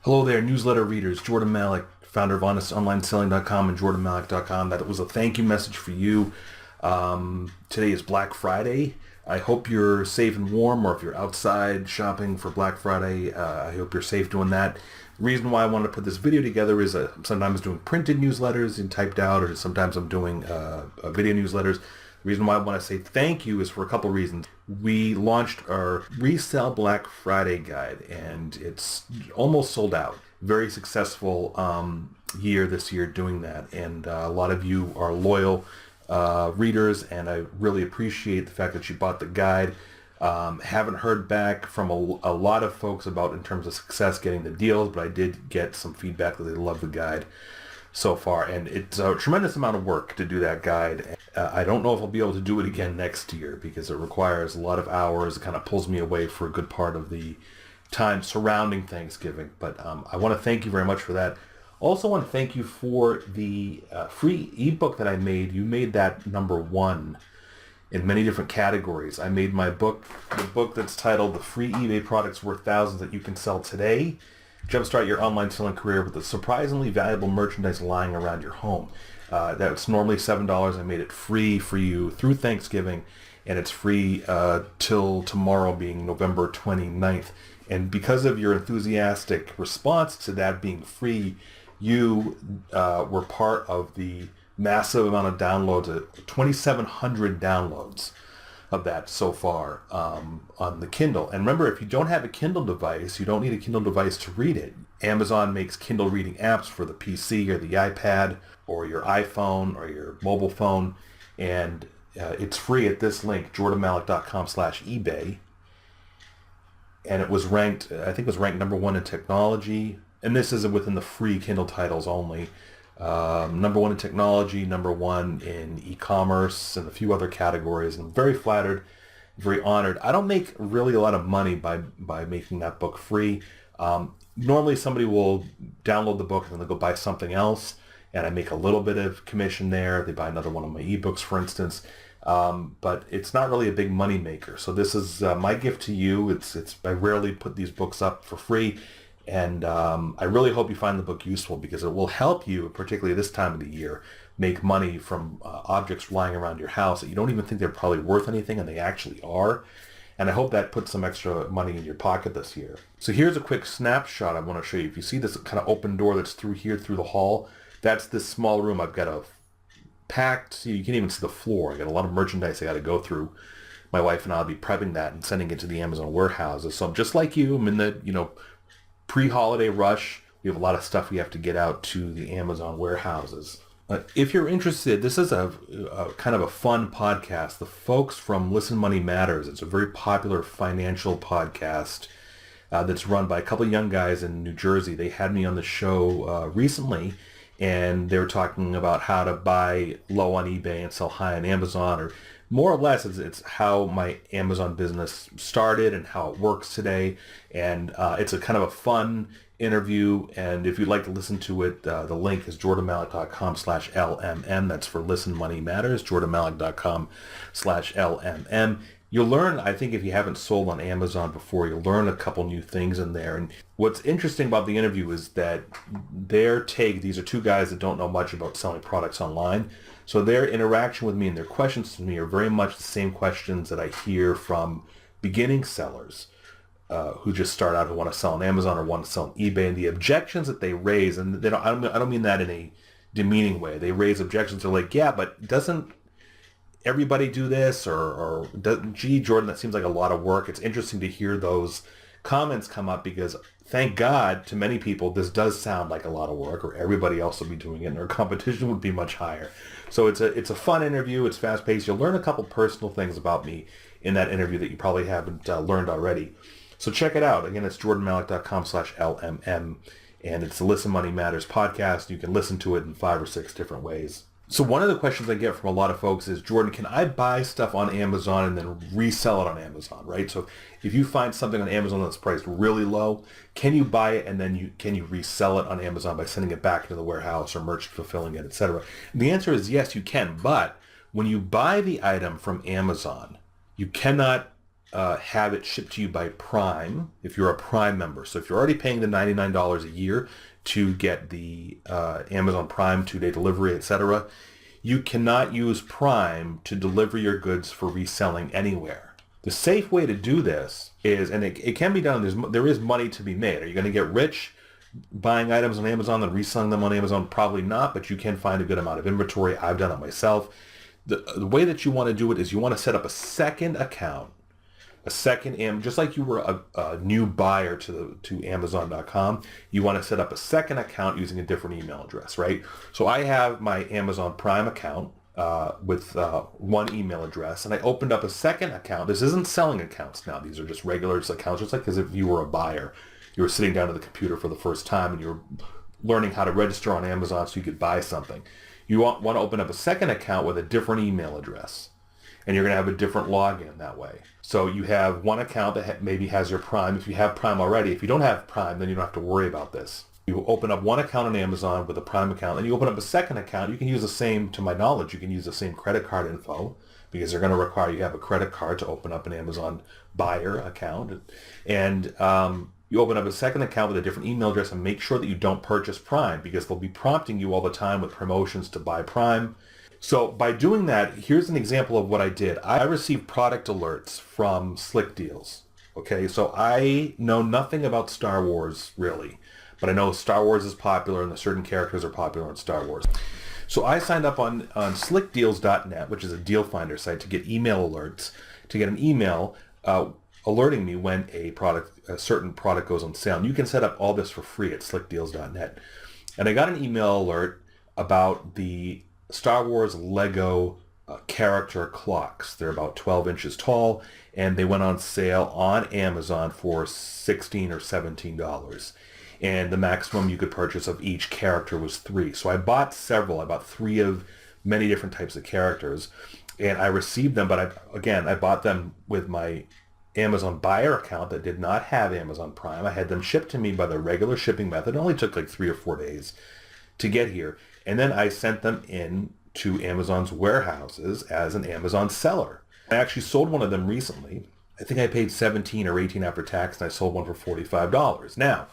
Hello there, newsletter readers. Jordan Malik, founder of HonestOnlineSelling.com and JordanMalik.com. That was a thank you message for you. Today is Black Friday. I hope you're safe and warm, or if you're outside shopping for Black Friday, I hope you're safe doing that. The reason why I wanted to put this video together is sometimes doing printed newsletters and typed out, or sometimes I'm doing video newsletters. The reason why I want to say thank you is for a couple reasons. We launched our Resell Black Friday guide, and it's almost sold out. Very successful year this year doing that, and a lot of you are loyal readers, and I really appreciate the fact that you bought the guide. Haven't heard back from a lot of folks about in terms of success getting the deals, but I did get some feedback that they love the guide so far, and it's a tremendous amount of work to do that guide. I don't know if I'll be able to do it again next year because it requires a lot of hours. It kind of pulls me away for a good part of the time surrounding Thanksgiving, but I want to thank you very much for that. Also want to thank you for the free ebook that I made. You made that #1 in many different categories. I made my book, the book that's titled The Free eBay Products Worth Thousands That You Can Sell Today. Jumpstart your online selling career with the surprisingly valuable merchandise lying around your home. That's normally $7. I made it free for you through Thanksgiving, and it's free till tomorrow, being November 29th. And because of your enthusiastic response to that being free, you were part of the massive amount of downloads, 2,700 downloads of that so far on the Kindle. And remember, if you don't have a Kindle device, you don't need a Kindle device to read it. Amazon makes Kindle reading apps for the PC or the iPad or your iPhone or your mobile phone, and it's free at this link, jordanmalik.com/eBay. And it was ranked, I think it was ranked #1 in technology, and this is within the free Kindle titles only. #1 in technology, #1 in e-commerce, and a few other categories. And I'm very flattered, very honored. I don't make really a lot of money by making that book free. Normally somebody will download the book and then they'll go buy something else, and I make a little bit of commission there. They buy another one of my ebooks, for instance. But it's not really a big money maker. So this is my gift to you. I rarely put these books up for free. And I really hope you find the book useful, because it will help you, particularly this time of the year, make money from objects lying around your house that you don't even think they're probably worth anything, and they actually are. And I hope that puts some extra money in your pocket this year. So here's a quick snapshot I want to show you. If you see this kind of open door that's through here, through the hall, that's this small room. I've got a packed, you can't even see the floor. I got a lot of merchandise I got to go through. My wife and I'll be prepping that and sending it to the Amazon warehouses. So I'm just like you. I'm in the, pre-holiday rush. We have a lot of stuff we have to get out to the Amazon warehouses. If you're interested, this is a kind of a fun podcast. The folks from Listen Money Matters, it's a very popular financial podcast that's run by a couple of young guys in New Jersey. They had me on the show recently, and they were talking about how to buy low on eBay and sell high on Amazon, or more or less it's how my Amazon business started and how it works today. And it's a kind of a fun interview. And if you'd like to listen to it, the link is jordanmalik.com/LMM. That's for Listen Money Matters, jordanmalik.com/LMM. You'll learn, I think, if you haven't sold on Amazon before, you'll learn a couple new things in there. And what's interesting about the interview is that these are two guys that don't know much about selling products online. So their interaction with me and their questions to me are very much the same questions that I hear from beginning sellers who just start out, who want to sell on Amazon or want to sell on eBay. And the objections that they raise, and I don't mean that in a demeaning way. They raise objections. They're like, yeah, but doesn't everybody do this? Or gee, Jordan, that seems like a lot of work. It's interesting to hear those comments come up, because thank God, to many people, this does sound like a lot of work, or everybody else will be doing it, and our competition would be much higher. So it's a fun interview. It's fast-paced. You'll learn a couple personal things about me in that interview that you probably haven't learned already. So check it out. Again, it's jordanmalik.com/LMM, and it's the Listen Money Matters podcast. You can listen to it in 5 or 6 different ways. So one of the questions I get from a lot of folks is, Jordan, can I buy stuff on Amazon and then resell it on Amazon, right? So if you find something on Amazon that's priced really low, can you buy it and then can you resell it on Amazon by sending it back to the warehouse or merchant fulfilling it, etc.? And the answer is yes, you can. But when you buy the item from Amazon, you cannot have it shipped to you by Prime if you're a Prime member. So if you're already paying the $99 a year to get the Amazon Prime 2-day delivery, etc., you cannot use Prime to deliver your goods for reselling anywhere. The safe way to do this is, and it can be done, there is money to be made. Are you going to get rich buying items on Amazon and reselling them on Amazon? Probably not, but you can find a good amount of inventory. I've done it myself. The way that you want to do it is you want to set up a second account, just like you were a new buyer to Amazon.com, you want to set up a second account using a different email address, right? So I have my Amazon Prime account with one email address, and I opened up a second account. This isn't selling accounts now. These are just regular accounts, just like as if you were a buyer. You were sitting down at the computer for the first time and you were learning how to register on Amazon so you could buy something. You want to open up a second account with a different email address, and you're going to have a different login that way. So you have one account that maybe has your Prime. If you have Prime already, if you don't have Prime, then you don't have to worry about this. You open up one account on Amazon with a Prime account, and you open up a second account. You can use the same, to my knowledge, you can use the same credit card info, because they're going to require you have a credit card to open up an Amazon buyer account. And you open up a second account with a different email address, and make sure that you don't purchase Prime, because they'll be prompting you all the time with promotions to buy Prime. So by doing that, here's an example of what I did. I received product alerts from Slick Deals. Okay, so I know nothing about Star Wars really, but I know Star Wars is popular and the certain characters are popular in Star Wars. So I signed up on slickdeals.net, which is a deal finder site, to get email alerts, to get an email alerting me when a certain product goes on sale. And you can set up all this for free at slickdeals.net. And I got an email alert about the Star Wars Lego character clocks. They're about 12 inches tall, and they went on sale on Amazon for $16 or $17. And the maximum you could purchase of each character was 3. So I bought several. I bought 3 of many different types of characters, and I received them, but I bought them with my Amazon buyer account that did not have Amazon Prime. I had them shipped to me by the regular shipping method. It only took like 3 or 4 days to get here. And then I sent them in to Amazon's warehouses as an Amazon seller. I actually sold one of them recently. I think I paid $17 or $18 after tax, and I sold one for $45. Now,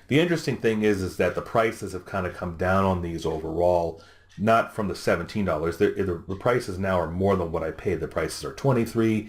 the interesting thing is that the prices have kind of come down on these overall, not from the $17. The prices now are more than what I paid. The prices are $23,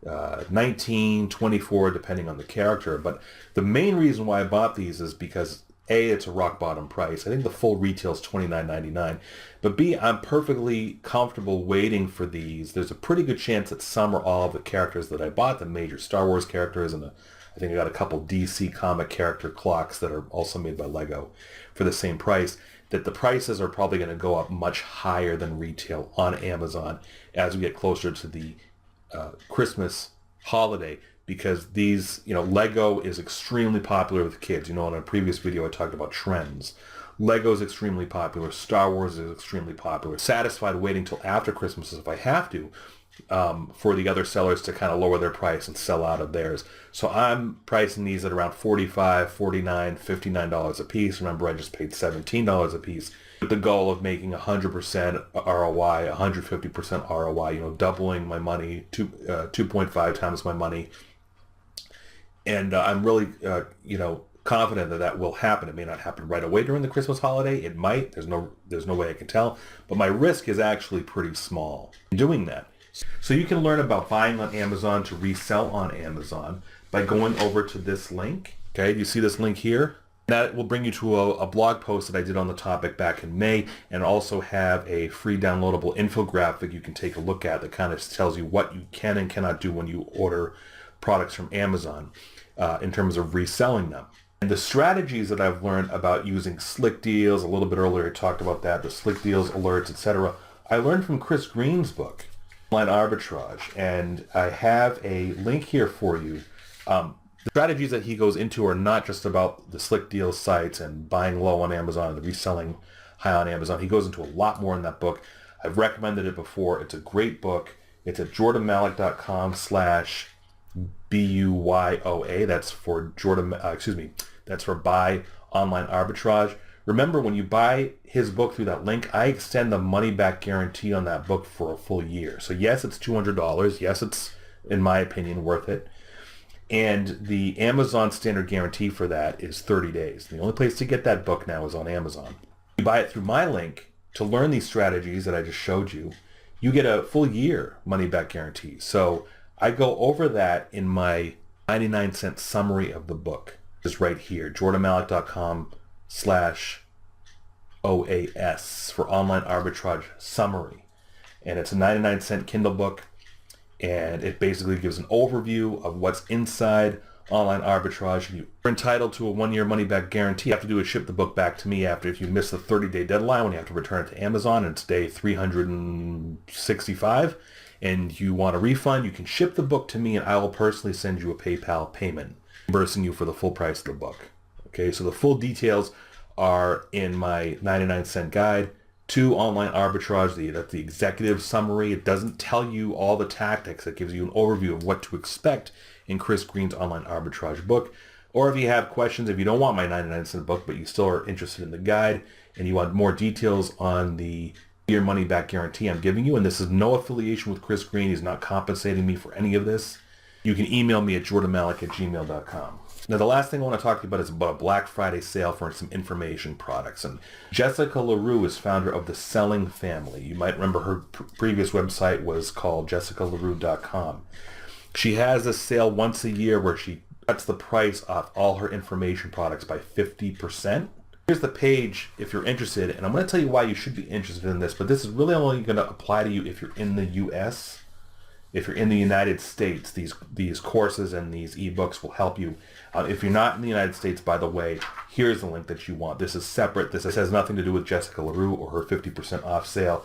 $19, $24, depending on the character. But the main reason why I bought these is because A, it's a rock bottom price. I think the full retail is $29.99. But B, I'm perfectly comfortable waiting for these. There's a pretty good chance that some or all of the characters that I bought, the major Star Wars characters, and I think I got a couple DC comic character clocks that are also made by Lego for the same price, that the prices are probably going to go up much higher than retail on Amazon as we get closer to the Christmas holiday, because these, Lego is extremely popular with kids. In a previous video I talked about trends. Lego is extremely popular. Star Wars is extremely popular. Satisfied waiting till after Christmas if I have to, for the other sellers to kind of lower their price and sell out of theirs. So I'm pricing these at around $45, $49, $59 a piece. Remember, I just paid $17 a piece, with the goal of making 100% ROI, 150% ROI, doubling my money, 2.5 times my money. And I'm really, confident that will happen. It may not happen right away during the Christmas holiday. It might. There's no way I can tell. But my risk is actually pretty small in doing that. So you can learn about buying on Amazon to resell on Amazon by going over to this link. Okay, do you see this link here? That will bring you to a blog post that I did on the topic back in May, and also have a free downloadable infographic you can take a look at that kind of tells you what you can and cannot do when you order products from Amazon in terms of reselling them. And the strategies that I've learned about using Slick Deals, a little bit earlier I talked about that, the Slick Deals alerts, etc. I learned from Chris Green's book, Online Arbitrage, and I have a link here for you. The strategies that he goes into are not just about the Slick Deals sites and buying low on Amazon and reselling high on Amazon. He goes into a lot more in that book. I've recommended it before. It's a great book. It's at jordanmalik.com/BUYOA. That's for that's for Buy Online Arbitrage. Remember, when you buy his book through that link, I extend the money back guarantee on that book for a full year. So yes, it's $200. Yes, it's in my opinion, worth it. And the Amazon standard guarantee for that is 30 days. The only place to get that book now is on Amazon. You buy it through my link to learn these strategies that I just showed you. You get a full year money-back guarantee. So I go over that in my 99-cent summary of the book. It's right here, jordanmalik.com/OAS for online arbitrage summary. And it's a 99-cent Kindle book. And it basically gives an overview of what's inside online arbitrage. You're entitled to a 1-year money-back guarantee. You have to do is ship the book back to me after if you miss the 30-day deadline when you have to return it to Amazon, and it's day 365, and you want a refund, you can ship the book to me and I will personally send you a PayPal payment, reimbursing you for the full price of the book. Okay, so the full details are in my 99-cent guide to online arbitrage. That's the executive summary. It doesn't tell you all the tactics. It gives you an overview of what to expect in Chris Green's online arbitrage book. Or if you have questions, if you don't want my 99-cent book, but you still are interested in the guide and you want more details on the year money back guarantee I'm giving you, and this is no affiliation with Chris Green. He's not compensating me for any of this. You can email me at jordanmalik@gmail.com. Now, the last thing I want to talk to you about is about a Black Friday sale for some information products. And Jessica LaRue is founder of the Selling Family. You might remember her previous website was called jessicalarue.com. She has a sale once a year where she cuts the price off all her information products by 50%. Here's the page if you're interested, and I'm going to tell you why you should be interested in this, but this is really only going to apply to you if you're in the U.S. If you're in the United States, these courses and these ebooks will help you. If you're not in the United States, by the way, here's the link that you want. This is separate. This has nothing to do with Jessica LaRue or her 50% off sale.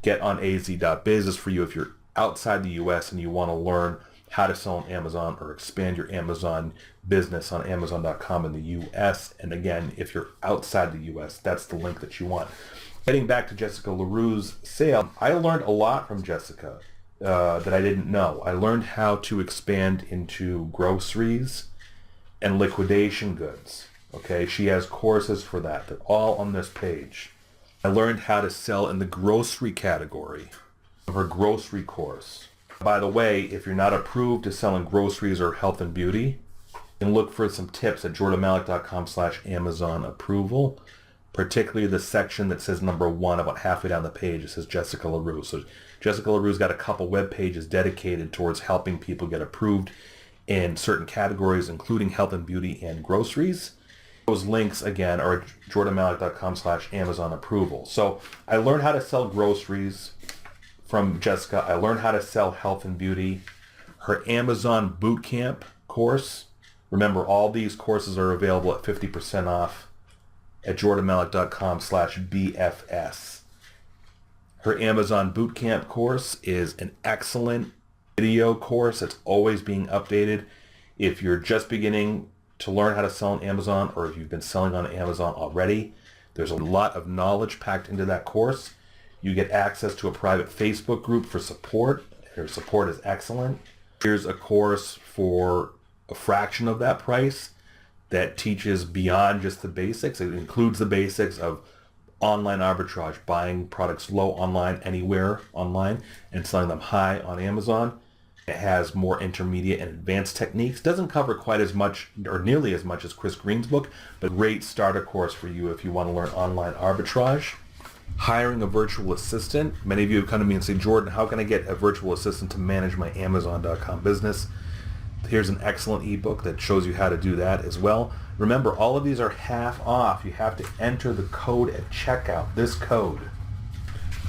Get on az.biz. This is for you if you're outside the U.S. and you want to learn how to sell on Amazon or expand your Amazon business on Amazon.com in the U.S. And again, if you're outside the U.S., that's the link that you want. Getting back to Jessica LaRue's sale, I learned a lot from Jessica that I didn't know. I learned how to expand into groceries and liquidation goods. Okay, she has courses for that. They're all on this page. I learned how to sell in the grocery category of her grocery course. By the way, if you're not approved to sell in groceries or health and beauty, you can look for some tips at jordanmalik.com/Amazon approval, particularly the section that says number 1 about halfway down the page. It says Jessica LaRue. So Jessica LaRue's got a couple web pages dedicated towards helping people get approved in certain categories, including health and beauty and groceries. Those links, again, are at jordanmalik.com/Amazon approval. So I learned how to sell groceries from Jessica. I learned how to sell health and beauty. Her Amazon Bootcamp course. Remember, all these courses are available at 50% off at jordanmalik.com/BFS. Her Amazon Bootcamp course is an excellent video course. It's always being updated. If you're just beginning to learn how to sell on Amazon, or if you've been selling on Amazon already, there's a lot of knowledge packed into that course. You get access to a private Facebook group for support. Her support is excellent. Here's a course for a fraction of that price that teaches beyond just the basics. It includes the basics of online arbitrage, buying products low online, anywhere online, and selling them high on Amazon. It has more intermediate and advanced techniques. Doesn't cover quite as much or nearly as much as Chris Green's book, but great starter course for you if you want to learn online arbitrage. Hiring a virtual assistant. Many of you have come to me and say, Jordan, how can I get a virtual assistant to manage my Amazon.com business? Here's an excellent ebook that shows you how to do that as well. Remember, all of these are half off. You have to enter the code at checkout. This code,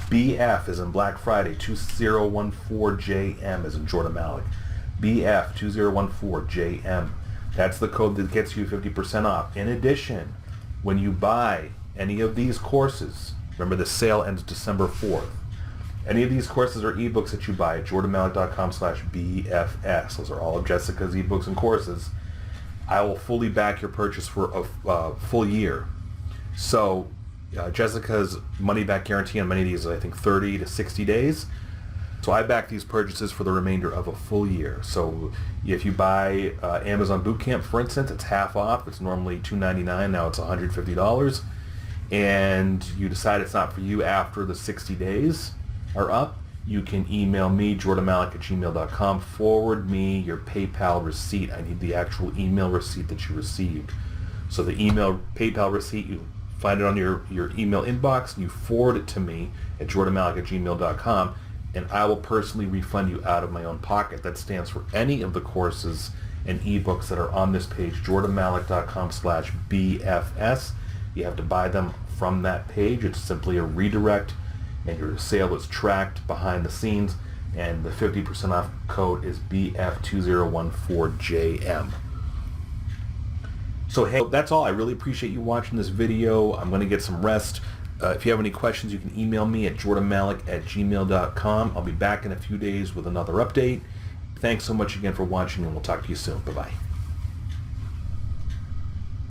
BF is in Black Friday, 2014JM is in Jordan Malik. BF 2014JM. That's the code that gets you 50% off. In addition, when you buy any of these courses, remember the sale ends December 4th. Any of these courses or ebooks that you buy at jordanmalik.com/BFS, those are all of Jessica's ebooks and courses, I will fully back your purchase for a full year. So Jessica's money back guarantee on many of these is I think 30 to 60 days. So I back these purchases for the remainder of a full year. So if you buy Amazon Bootcamp, for instance, it's half off. It's normally $299, now it's $150. And you decide it's not for you after the 60 days are up, you can email me, jordanmalik@gmail.com. Forward me your PayPal receipt. I need the actual email receipt that you received. So the email PayPal receipt, you find it on your email inbox, and you forward it to me at jordanmalik@gmail.com, and I will personally refund you out of my own pocket. That stands for any of the courses and ebooks that are on this page, jordanmalik.com/BFS. You have to buy them from that page. It's simply a redirect, and your sale is tracked behind the scenes, and the 50% off code is BF2014JM. So hey, that's all. I really appreciate you watching this video. I'm going to get some rest. If you have any questions, you can email me at jordanmalik@gmail.com. I'll be back in a few days with another update. Thanks so much again for watching, and we'll talk to you soon. Bye-bye.